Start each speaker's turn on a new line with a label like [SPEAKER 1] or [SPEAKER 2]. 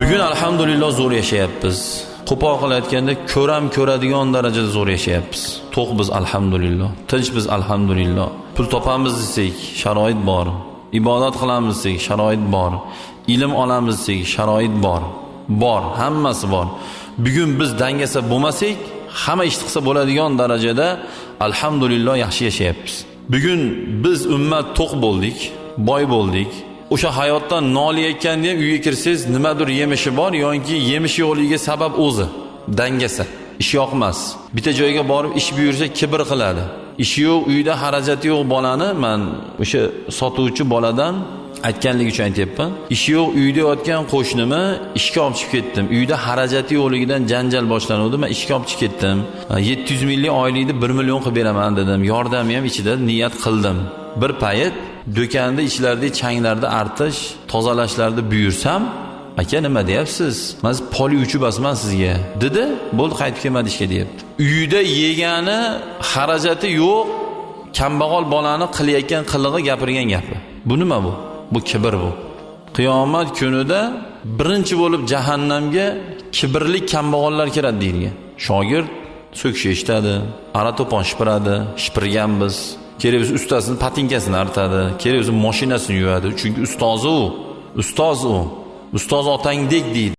[SPEAKER 1] Bugun alhamdulillah zo'r yashayapmiz. Qo'pol qilayotganda ko'radigan darajada zo'r yashayapmiz. To'q biz alhamdulillah, tinch biz alhamdulillah. Pul topamiz desak, sharoit bor. Ibodat qilamiz desak, sharoit bor. Ilm olamiz desak, sharoit bor. Bor, hammasi bor. Bugun biz dangasa bo'lmasak, hamma ish qilsa bo'ladigan darajada alhamdulillah yaxshi yashayapmiz. Bugun biz ummat to'q bo'ldik, boy bo'ldik. O'sha hayotdan nolayotganda ham uyga kirsangiz nimadir yemishi bor yoki yemish yo'qligiga sabab o'zi. Dangasa, ish yoqmas. Bitta joyga borib ish buyursa kibr qiladi. Ishi yo'q, uyda xarajati yo'q bolani men o'sha sotuvchi boladan aytganligi uchun aytayapman. Ishi yo'q uyda yotgan qo'shnimni ishga olib chiqib ketdim. Uyda xarajati yo'qligidan janjal boshlanadi. Men ishga olib chiqib ketdim. 700 minglik oylikni 1 million qilib beraman dedim. Yordamim ham ichida niyat qildim. Bir payt do'konda ichlarida changlarni artish, tozalashlarni buyursam, aka nima deyapsiz? Men poli uchib basman sizga. Dedi, bo'ldi qaytib kelmadi ishga deyapti. Uyda yegani xarajati yo'q, kambag'al bolani qilayotgan qilig'i gapirgan gapi. Bu nima bu? Bu kibr bu. Qiyomat kunida birinchi bo'lib jahannamga kibrli kambag'allar kiradi deyilgan. Shogird so'kish eshitadi, ara to'pon shipiradi, shipirgan biz. Kerak bo'lsa ustasini patinkasini artadi, kerak bo'lsa mashinasini yuvadi. Chunki ustoz u. Ustoz otangdek deydi.